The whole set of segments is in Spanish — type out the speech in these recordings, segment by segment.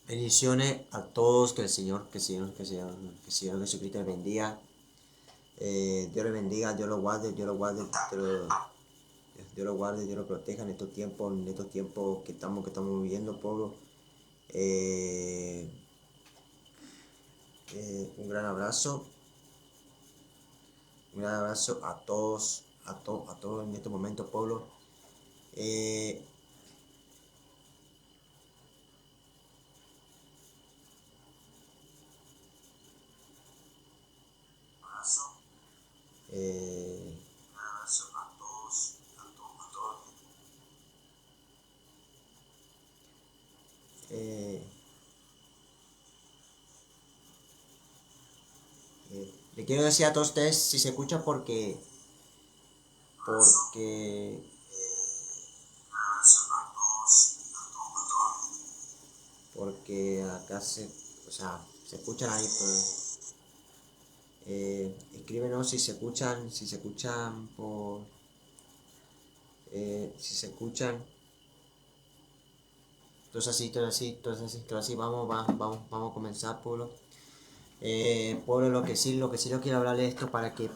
Bendiciones a todos, que el Señor Jesucristo les bendiga. Dios les bendiga, Dios los guarde, Dios los guarde, Dios los proteja en estos tiempos que estamos viviendo, pueblo. Eh, un gran abrazo, a todos, a todos en este momento, pueblo. Eh, eh, eh, le quiero decir a todos ustedes si se escucha porque porque acá o sea, se escuchan ahí, pues, escríbenos si se escuchan si se escuchan, entonces así, vamos a comenzar, pueblo. Pueblo, lo que sí lo quiero hablarles esto para que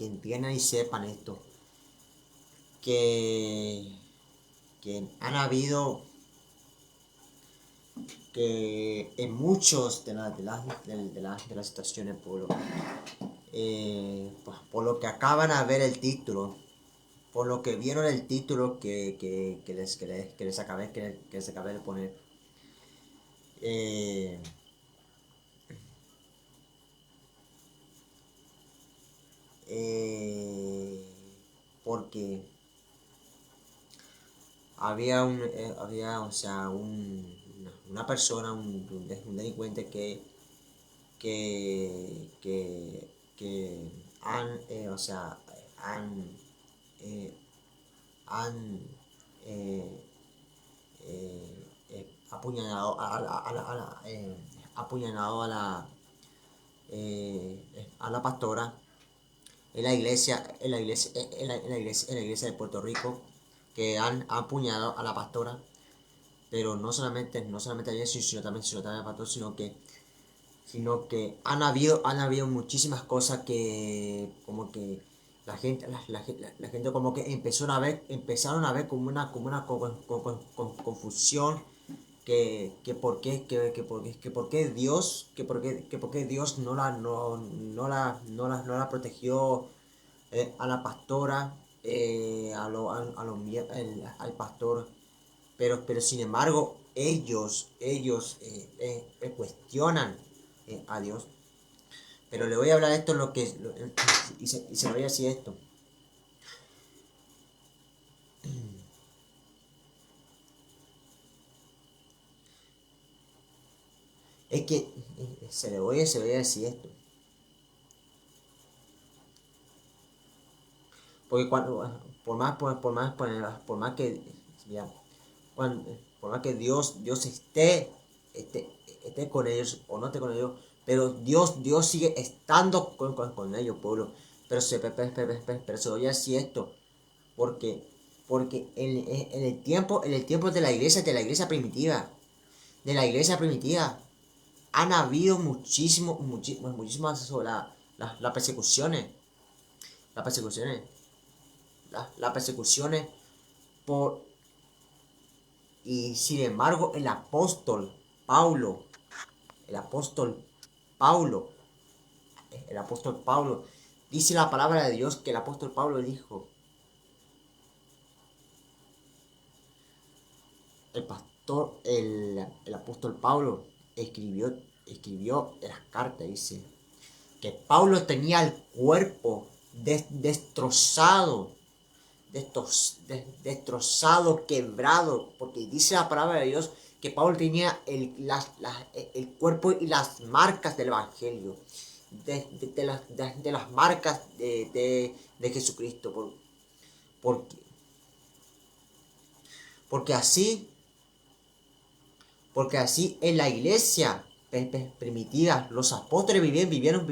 entiendan y sepan esto, que, que han habido que en muchos de las situaciones, pueblo, por lo que acaban de ver el título, por lo que vieron el título que les acabé de poner, eh, eh, porque había, o sea, una persona, un delincuente que o sea, eh, han eh, apuñalado apuñalado a la pastora en la iglesia de Puerto Rico, que han apuñalado a la pastora, pero no solamente a ella, sino también a la pastora, sino que han habido muchísimas cosas que como que la gente como que empezaron a ver como una confusión, que por qué Dios, que por qué Dios no la protegió, a la pastora, al pastor, pero sin embargo ellos cuestionan a Dios. Pero le voy a hablar esto y se lo voy a decir esto. Es que se lo voy a decir esto. Porque cuando, por más que, ya, por más que Dios esté con ellos o no esté con ellos, pero Dios sigue estando con ellos, pueblo. Pero se lo voy a decir esto, porque, porque en el tiempo de la iglesia primitiva, han habido muchísimas las persecuciones, las persecuciones, las persecuciones por, y sin embargo Paulo, el apóstol Paulo, el apóstol Pablo, dice la palabra de Dios que el apóstol Pablo dijo, el apóstol Pablo escribió en las cartas, dice, que Pablo tenía el cuerpo destrozado, destrozado, quebrado, porque dice la palabra de Dios que Pablo tenía el cuerpo y las marcas del Evangelio, de las marcas de Jesucristo, porque, porque así, porque así en la iglesia primitiva los apóstoles vivieron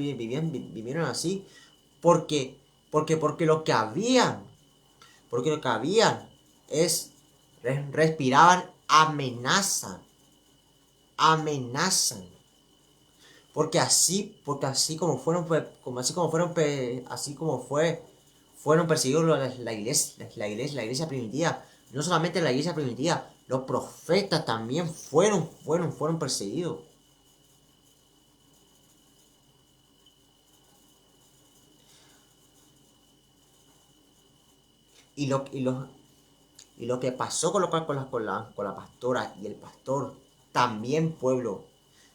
así, porque, porque lo que habían es, respiraban amenaza, amenazan. Porque así como fueron, así como fueron perseguidos la iglesia primitiva. No solamente la iglesia primitiva, los profetas también fueron perseguidos. Y lo que pasó con la pastora y el pastor, también pueblo,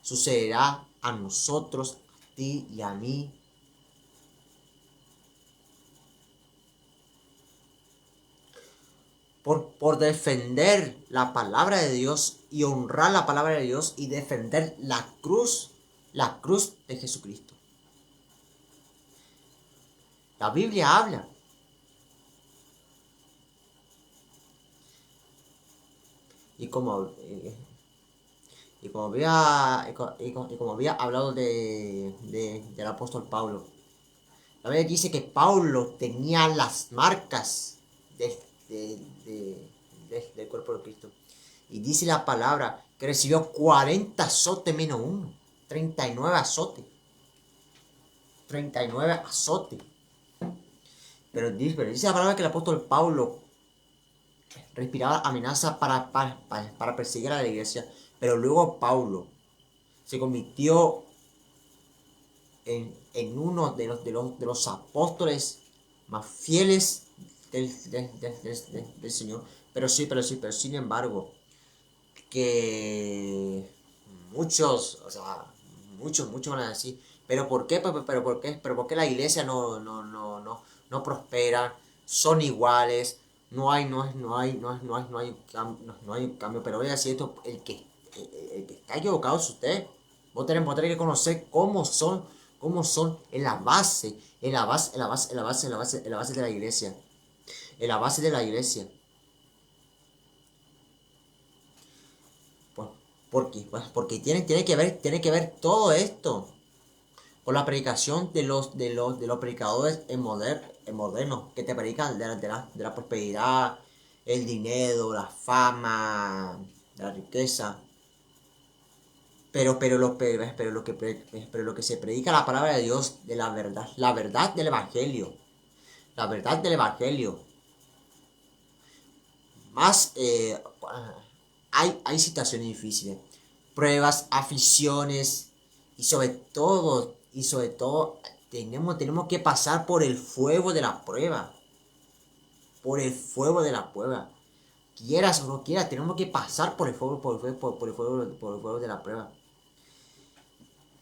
sucederá a nosotros, a ti y a mí. Por defender la palabra de Dios y honrar la palabra de Dios y defender la cruz de Jesucristo. La Biblia habla. Y como, como había hablado del apóstol Pablo, la Biblia dice que Pablo tenía las marcas de, de, del cuerpo de Cristo. Y dice la palabra que recibió 40 azotes menos uno. 39 azotes. 39 azotes. Pero dice la palabra que el apóstol Pablo respiraba amenaza para perseguir a la iglesia. Pero luego Pablo se convirtió en uno de los apóstoles más fieles del Señor. Pero sin embargo, que muchos van a decir, pero ¿por qué? Pero ¿por qué la iglesia no prospera? Son iguales, no hay un cambio. Pero voy a decir esto, el que está equivocado es usted. Vos tenés que conocer cómo son en la base de la iglesia. En la base de la iglesia. Pues, porque tiene que ver todo esto con la predicación de los predicadores modernos que te predican de la prosperidad, el dinero, la fama, la riqueza. Pero lo que se predica la palabra de Dios, de la verdad del evangelio, la verdad del evangelio. Más hay situaciones difíciles, pruebas, aficiones y sobre todo tenemos que pasar por el fuego de la prueba, por el fuego de la prueba. Quieras o no quieras, tenemos que pasar por el fuego, por el fuego de la prueba.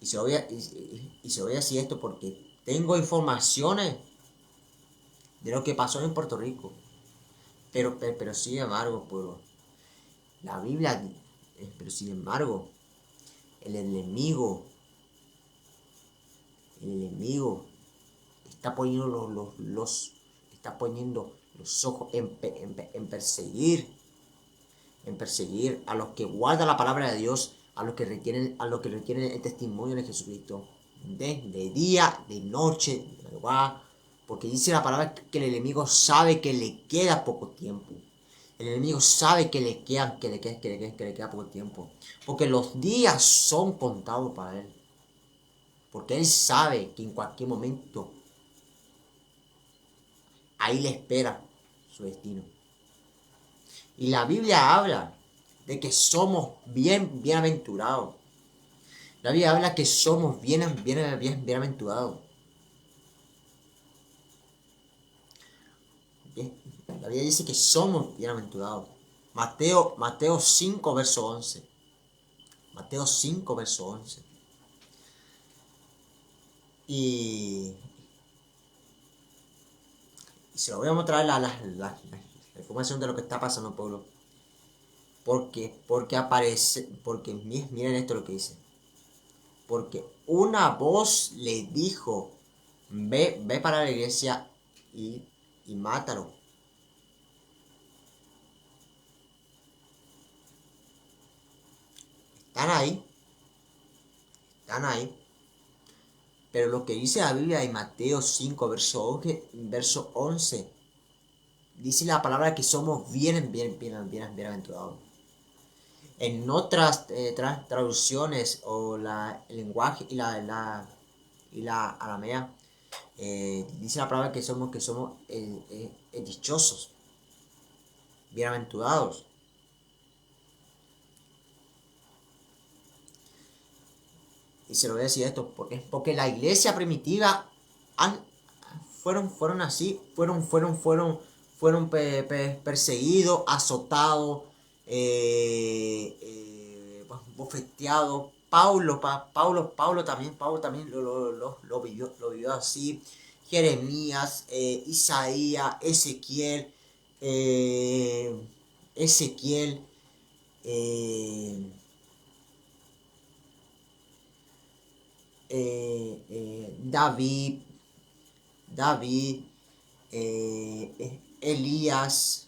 Y se voy a decir esto porque tengo informaciones de lo que pasó en Puerto Rico. Pero sin embargo, pueblo, la Biblia, pero sin embargo, el enemigo, el enemigo está poniendo está poniendo los ojos en perseguir a los que guardan la palabra de Dios, a los que retienen el testimonio de Jesucristo, de día, de noche, de madrugada, porque dice la palabra que el enemigo sabe que le queda poco tiempo. El enemigo sabe que le queda poco tiempo, porque los días son contados para él, porque él sabe que en cualquier momento ahí le espera su destino. Y la Biblia habla de que somos bienaventurados. La Biblia habla que somos bienaventurados. Bien. La Biblia dice que somos bienaventurados. Mateo 5, verso 11. Mateo 5, verso 11. Y se lo voy a mostrar la información de lo que está pasando, pueblo. Porque miren esto lo que dice. Porque una voz le dijo, ve para la iglesia y mátalo. Están ahí. Pero lo que dice la Biblia en Mateo 5, verso 11, dice la palabra que somos bienaventurados. En otras traducciones o el lenguaje y la aramea, dice la palabra que somos dichosos, bienaventurados. Y se lo voy a decir esto, porque la iglesia primitiva fueron así, fueron perseguidos, azotados, bofeteados. Paulo también lo vivió así. Jeremías, Isaías, Ezequiel, eh, David, Elías,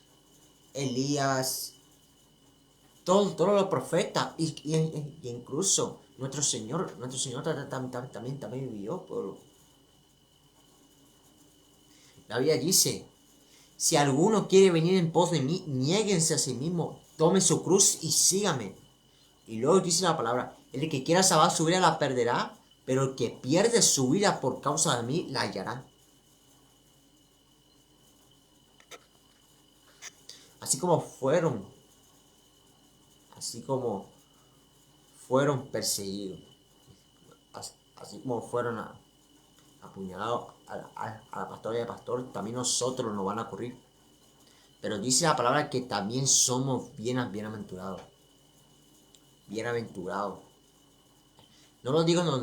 todos los profetas, y incluso nuestro Señor también vivió. La Biblia dice, si alguno quiere venir en pos de mí, niéguense a sí mismo, tome su cruz y sígame. Y luego dice la palabra, el que quiera salvar su vida la perderá, pero el que pierde su vida por causa de mí la hallará. Así como fueron perseguidos, así como fueron apuñalados a la pastora y al pastor, también nosotros nos van a ocurrir. Pero dice la palabra que también somos bienaventurados. Bienaventurados. No lo digo, no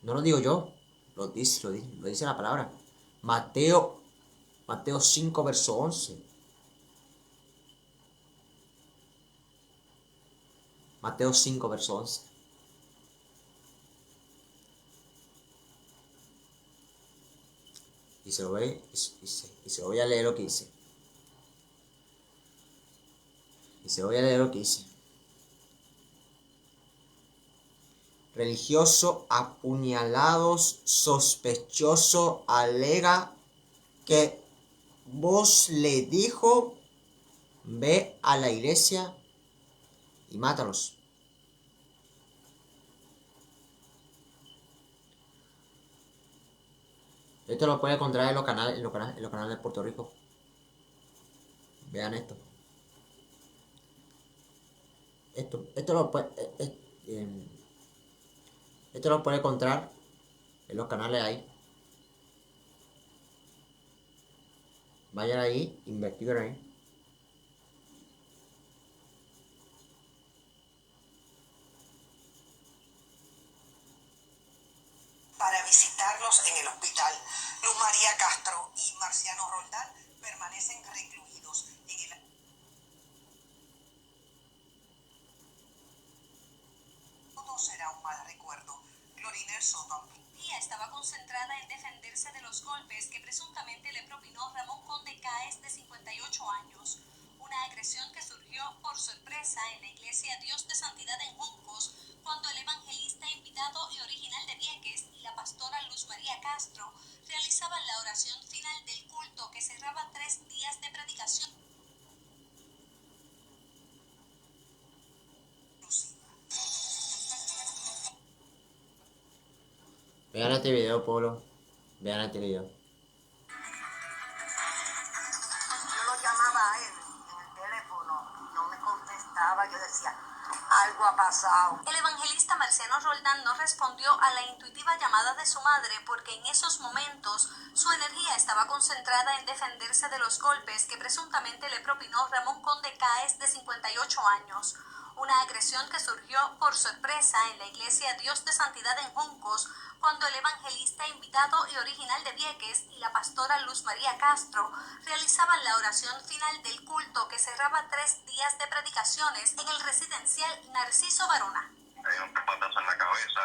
lo digo yo, lo dice la palabra. Mateo 5, verso 11. Mateo 5, verso 11. Y se lo voy a leer lo que dice. Religioso, apuñalados, sospechoso, alega que vos le dijo, ve a la iglesia y mátalos. Esto lo puede encontrar en los canales de Puerto Rico. Vean esto. Esto lo puede encontrar en los canales ahí. Vayan ahí, investiguen ahí. Para visitarlos en el hospital. Luz María Castro y Marciano Roldán permanecen recluidos en el... Todo será un mal recuerdo. Gloriner Soto. Ella estaba concentrada en defenderse de los golpes que presuntamente le propinó Ramón Conde Caes, de 58 años. Una agresión que surgió por sorpresa en la iglesia Dios de Santidad en Juncos, cuando el evangelista invitado y original de Vieques y la pastora Luz María Castro realizaban la oración final del culto que cerraba 3 días de predicación. Vean este video, Polo. Vean este video. Yo lo llamaba a él en el teléfono, no me contestaba, yo decía, algo ha pasado. El evangelista Marciano Roldán no respondió a la intuitiva llamada de su madre porque en esos momentos su energía estaba concentrada en defenderse de los golpes que presuntamente le propinó Ramón Conde Caes, de 58 años. Una agresión que surgió por sorpresa en la iglesia Dios de Santidad en Juncos, cuando el evangelista invitado y original de Vieques y la pastora Luz María Castro realizaban la oración final del culto que cerraba 3 días de predicaciones en el residencial Narciso Varona. Un patazo en la cabeza,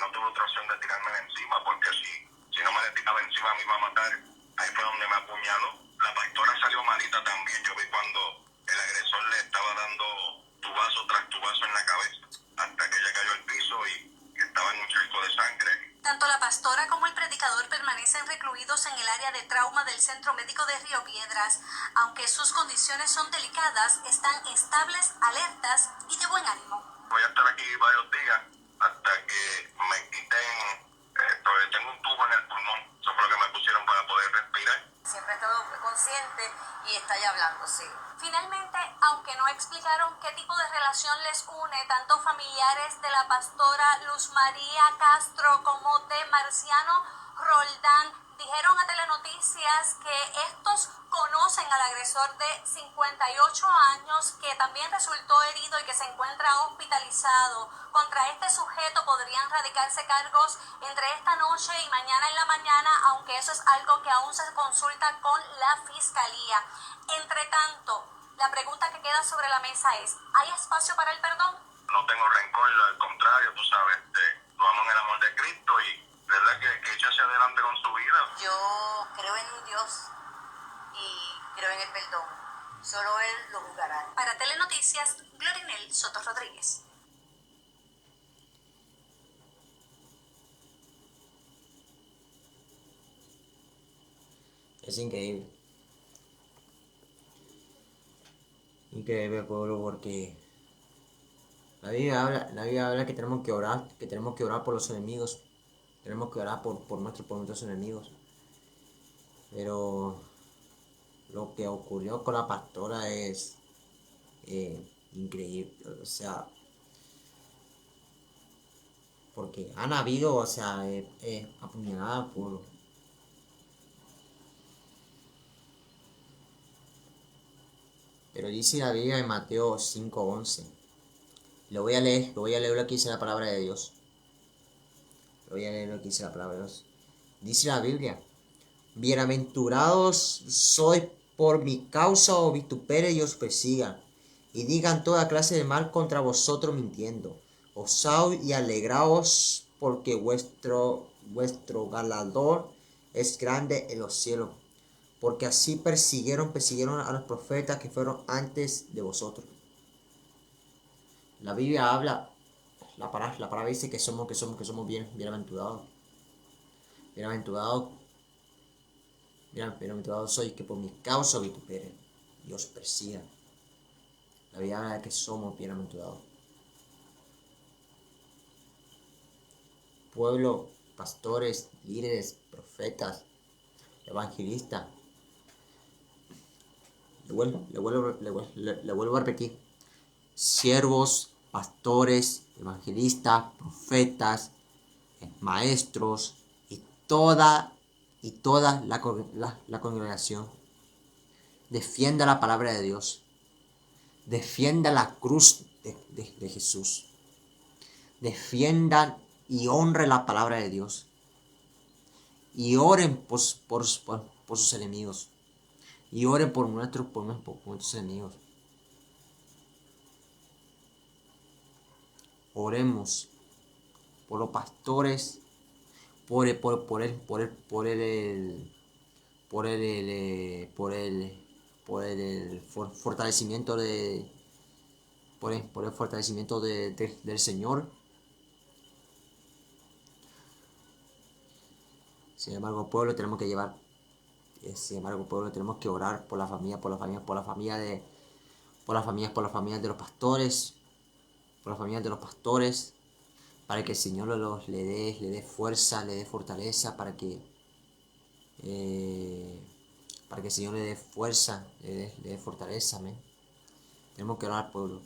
no tuve otra opción de tirarme de encima, porque si no me le tiraba encima me iba a matar. Ahí fue donde me apuñaló. La pastora salió malita también. Yo vi cuando el agresor le estaba dando tubazo tras tubazo en la cabeza, hasta que ella cayó al piso y estaba en un charco de sangre. Tanto la pastora como el predicador permanecen recluidos en el área de trauma del el Centro Médico de Río Piedras. Aunque sus condiciones son delicadas, están estables, alertas y de buen ánimo. Voy a estar aquí varios días hasta que me quiten, porque tengo un tubo en el pulmón, eso fue lo que me pusieron para poder respirar. Siempre ha estado consciente y está ya hablando, sí. Finalmente, aunque no explicaron qué tipo de relación les une, tanto familiares de la pastora Luz María Castro como de Marciano Roldán dijeron a Telenoticias que estos conocen al agresor de 58 años que también resultó herido y que se encuentra hospitalizado. Contra este sujeto podrían radicarse cargos entre esta noche y mañana en la mañana, aunque eso es algo que aún se consulta con la fiscalía. Entre tanto, la pregunta que queda sobre la mesa es, ¿hay espacio para el perdón? No tengo rencor, al contrario, tú sabes, lo amo en el amor de Cristo y verdad que eche hacia adelante con su vida. Yo creo en un Dios y creo en el perdón. Solo Él lo juzgará. Para Telenoticias, Glorinel Soto Rodríguez. Es increíble. Increíble, pueblo, porque la Biblia habla que tenemos que orar por los enemigos. Tenemos que orar por nuestros enemigos. Pero lo que ocurrió con la pastora es increíble. O sea, porque han habido, o sea, apuñaladas por... Pero dice la Biblia en Mateo 5:11. Lo voy a leer lo que dice la palabra de Dios. Lo voy a leer lo que dice la palabra de Dios. Dice la Biblia: bienaventurados sois por mi causa o vituperen y os persigan, y digan toda clase de mal contra vosotros mintiendo. Osaos y alegraos, porque vuestro galardón es grande en los cielos. Porque así persiguieron a los profetas que fueron antes de vosotros. La Biblia habla, la palabra dice que somos bienaventurados. Bienaventurados sois que por mi causa vituperen y os persigan. La Biblia habla de que somos bienaventurados. Pueblo, pastores, líderes, profetas, evangelistas. Le vuelvo a repetir. Siervos, pastores, evangelistas, profetas, maestros y toda la congregación. Defienda la palabra de Dios. Defienda la cruz de Jesús. Defiendan y honren la palabra de Dios. Y oren por sus enemigos. Y oren por nuestros enemigos. Oremos por los pastores, por el fortalecimiento del Señor. Sin embargo, pueblo, tenemos que orar por la familia de los pastores, para que el Señor le dé fuerza, le dé fortaleza, para que el Señor le dé fuerza, le dé fortaleza, amén. Tenemos que orar, pueblo.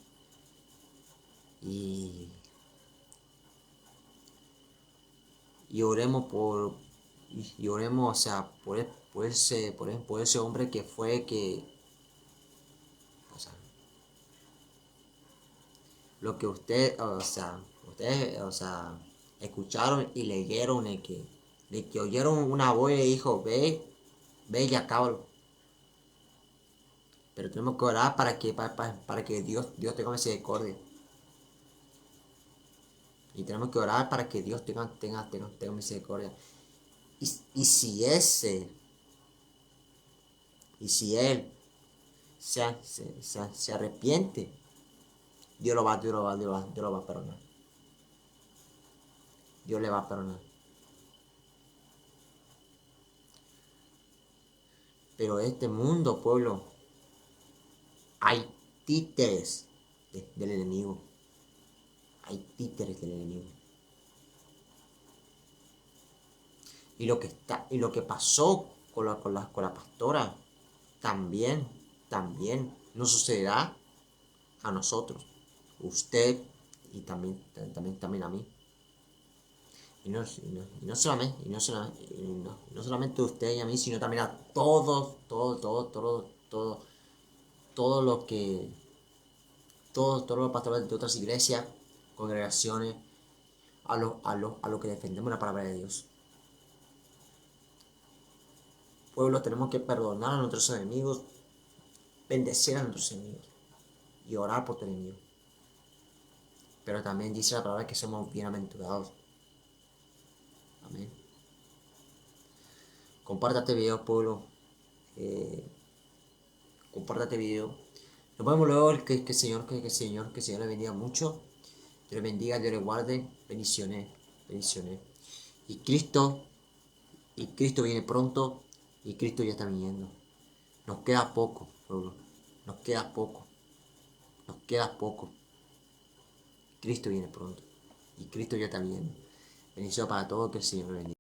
Y oremos o sea, por ese hombre que fue o sea, lo que ustedes escucharon y leyeron, de que oyeron una voz y dijo, ve y acábalo. Pero tenemos que orar para que Dios tenga misericordia. Y tenemos que orar para que Dios tenga misericordia. Y si él se arrepiente, Dios lo va a perdonar. Dios le va a perdonar. Pero este mundo, pueblo, hay títeres del enemigo. Hay títeres del enemigo. Y lo que pasó con la pastora también nos sucederá a nosotros, usted y también a mí. Y no solamente a usted y a mí, sino también a todos los pastores de otras iglesias, congregaciones, a los que defendemos la palabra de Dios. Pueblo, tenemos que perdonar a nuestros enemigos, bendecir a nuestros enemigos y orar por tu enemigo. Pero también dice la palabra que somos bienaventurados. Amén. Compártate este video, pueblo. Compártate video. Nos vemos luego. Que el Señor le bendiga mucho. Dios le bendiga, Dios le guarde. Bendiciones. Y Cristo viene pronto. Y Cristo ya está viniendo. Nos queda poco, pueblo. Nos queda poco. Cristo viene pronto. Y Cristo ya está viniendo. Bendición para todos. Que el Señor le bendiga.